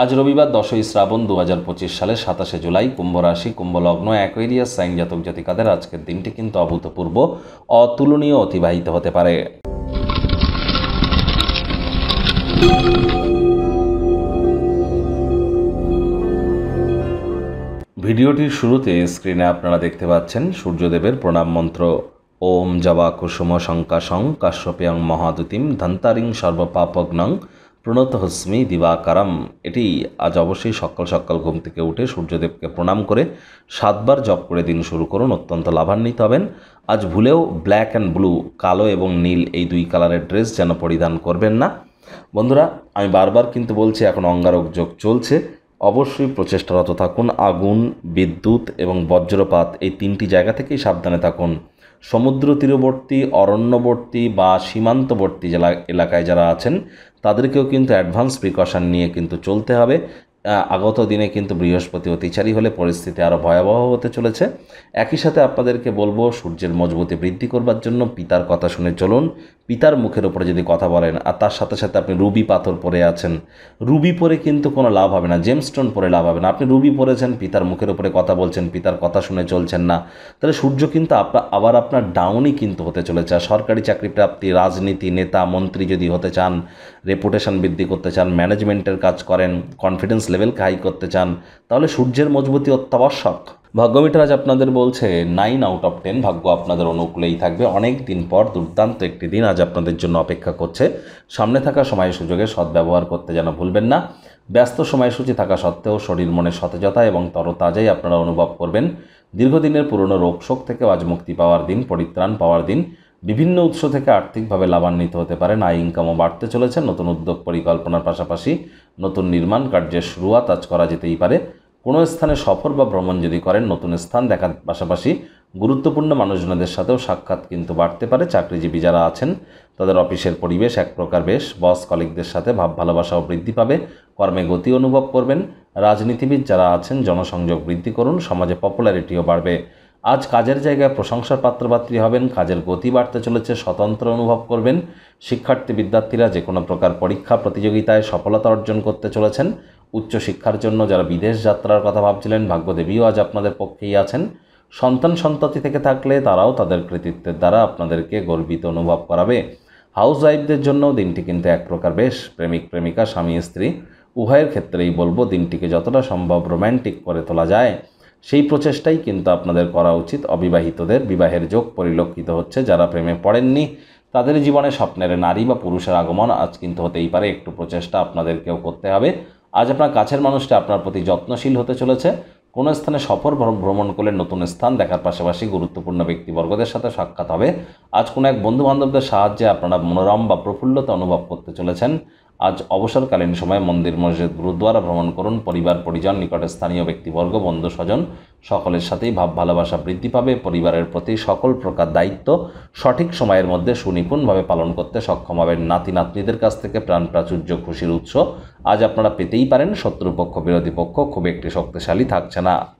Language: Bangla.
আজ রবিবার 10ই শ্রাবণ 2025 সালের 27শে জুলাই, কুম্ভ রাশি, কুম্ভ লগ্ন, অ্যাকুয়ারিয়াস সাইন জাতক জাতিকাদের আজকের দিনটি কিন্তু অভূতপূর্ব অতুলনীয় অতিবাহিত হতে পারে। ভিডিওটির শুরুতে স্ক্রিনে আপনারা দেখতে পাচ্ছেন সূর্যদেবের প্রণাম মন্ত্র। ওম জবা কুসুম শঙ্কাশং কাশ্যপেয়ং মহাদুতিম ধন্তারিং সর্বপাপগ্নং প্রণতহস্মি দিবাকারম। এটি আজ অবশ্যই সকাল সকাল ঘুম থেকে উঠে সূর্যদেবকে প্রণাম করে 7 বার জপ করে দিন শুরু করুন, অত্যন্ত লাভান্বিত হবেন। আজ ভুলেও ব্ল্যাক অ্যান্ড ব্লু, কালো এবং নীল, এই 2 কালারের ড্রেস যেন পরিধান করবেন না। বন্ধুরা, আমি বারবার কিন্তু বলছি, এখন অঙ্গারক যোগ চলছে, অবশ্যই প্রচেষ্টারত থাকুন। আগুন, বিদ্যুৎ এবং বজ্রপাত, এই 3টি জায়গা থেকেই সাবধানে থাকুন। সমুদ্র তীরবর্তী, অরণ্যবর্তী বা সীমান্তবর্তী এলাকায় যারা আছেন তাদেরকেও কিন্তু অ্যাডভান্স প্রিকশন নিয়ে কিন্তু চলতে হবে। আগত দিনে কিন্তু বৃহস্পতি অতিচারী হলে পরিস্থিতি আরও ভয়াবহ হতে চলেছে। একই সাথে আপনাদেরকে বলবো, সূর্যের মজবুতি বৃদ্ধি করবার জন্য পিতার কথা শুনে চলুন। পিতার মুখের উপরে যদি কথা বলেন আর তার সাথে সাথে আপনি রুবি পাথর পরে আছেন, রুবি পরে কিন্তু কোনো লাভ হবে না, জেমস্টোন পরে লাভ হবে না। আপনি রুবি পরেছেন, পিতার মুখের উপরে কথা বলছেন, পিতার কথা শুনে চলছেন না, তাহলে সূর্য কিন্তু আবার আপনার ডাউনই কিন্তু হতে চলেছে। আর সরকারি চাকরি প্রাপ্তি, রাজনীতি, নেতা মন্ত্রী যদি হতে চান, রেপুটেশন বৃদ্ধি করতে চান, ম্যানেজমেন্টের কাজ করেন, কনফিডেন্স লেভেলকে হাই করতে চান, তাহলে সূর্যের মজবুতি অত্যাবশ্যক। ভাগ্যমিটার আজ আপনাদের বলছে 9 আউট অফ 10, ভাগ্য আপনাদের অনুকূলেই থাকবে। অনেক দিন পর দুর্দান্ত একটি দিন আজ আপনাদের জন্য অপেক্ষা করছে। সামনে থাকা সময় সুযোগে সদ্ব্যবহার করতে যেন ভুলবেন না। ব্যস্ত সময়সূচি থাকা সত্ত্বেও শরীর মনে সতেজতা এবং তরতাজাই আপনারা অনুভব করবেন। দীর্ঘদিনের পুরনো রোগশোক থেকে আজ মুক্তি পাওয়ার দিন, পরিত্রাণ পাওয়ার দিন। বিভিন্ন উৎস থেকে আর্থিকভাবে লাভান্বিত হতে পারেন, আয় ইনকামও বাড়তে চলেছে। নতুন উদ্যোগ পরিকল্পনার পাশাপাশি নতুন নির্মাণ কার্যের শুরুয়াত আজ করা যেতেই পারে। কোনো স্থানে সফর বা ভ্রমণ যদি করেন, নতুন স্থান দেখার পাশাপাশি গুরুত্বপূর্ণ মানুষজনদের সাথেও সাক্ষাৎ কিন্তু বাড়তে পারে। চাকরিজীবী যারা আছেন তাদের অফিসের পরিবেশ এক প্রকার বেশ, বস কলিগদের সাথে ভাব ভালোবাসাও বৃদ্ধি পাবে, কর্মে গতি অনুভব করবেন। রাজনীতিবিদ যারা আছেন জনসংযোগ বৃদ্ধি করুন, সমাজে পপুলারিটিও বাড়বে। আজ কাজের জায়গায় প্রশংসার পাত্রপাত্রী হবেন, কাজের গতি বাড়তে চলেছে, স্বতন্ত্র অনুভব করবেন। শিক্ষার্থী বিদ্যার্থীরা যে কোনো প্রকার পরীক্ষা প্রতিযোগিতায় সফলতা অর্জন করতে চলেছেন। উচ্চশিক্ষার জন্য যারা বিদেশ যাত্রার কথা ভাবছিলেন, ভাগ্যদেবীও আজ আপনাদের পক্ষেই আছেন। সন্তান সন্ততি থেকে থাকলে তারাও তাদের কৃতিত্বের দ্বারা আপনাদেরকে গর্বিত অনুভব করাবে। হাউস ওয়াইফদের জন্য দিনটি কিন্তু এক প্রকার বেশ। প্রেমিক প্রেমিকা, স্বামী স্ত্রী উভয়ের ক্ষেত্রেই বলবো, দিনটিকে যতটা সম্ভব রোম্যান্টিক করে তোলা যায় সেই প্রচেষ্টাই কিন্তু আপনাদের করা উচিত। অবিবাহিতদের বিবাহের যোগ পরিলক্ষিত হচ্ছে। যারা প্রেমে পড়েননি তাদের জীবনে স্বপ্নের নারী বা পুরুষের আগমন আজ কিন্তু হতেই পারে। একটু প্রচেষ্টা আপনাদেরকেও করতে হবে। আজ আপনার কাছের মানুষটা আপনার প্রতি যত্নশীল হতে চলেছে। কোনো স্থানে সফর ভ্রমণ করলে নতুন স্থান দেখার পাশাপাশি গুরুত্বপূর্ণ ব্যক্তিবর্গদের সাথে সাক্ষাৎ হবে। আজ কোনো এক বন্ধুবান্ধবদের সাহায্যে আপনারা মনোরম বা প্রফুল্লতা অনুভব করতে চলেছেন। আজ অবসরকালীন সময়ে মন্দির, মসজিদ, গুরুদ্বারা ভ্রমণ করুন। পরিবার পরিজন, নিকটে স্থানীয় ব্যক্তিবর্গ, বন্ধু স্বজন সকলের সাথেই ভাব ভালোবাসা বৃদ্ধি পাবে। পরিবারের প্রতি সকল প্রকার দায়িত্ব সঠিক সময়ের মধ্যে সুনিপুণভাবে পালন করতে সক্ষম হবেন। নাতি নাতনিদের কাছ থেকে প্রাণ প্রাচুর্য, খুশির উৎস আজ আপনারা পেতেই পারেন। শত্রুপক্ষ, বিরোধী পক্ষ খুব একটি শক্তিশালী থাকছে না।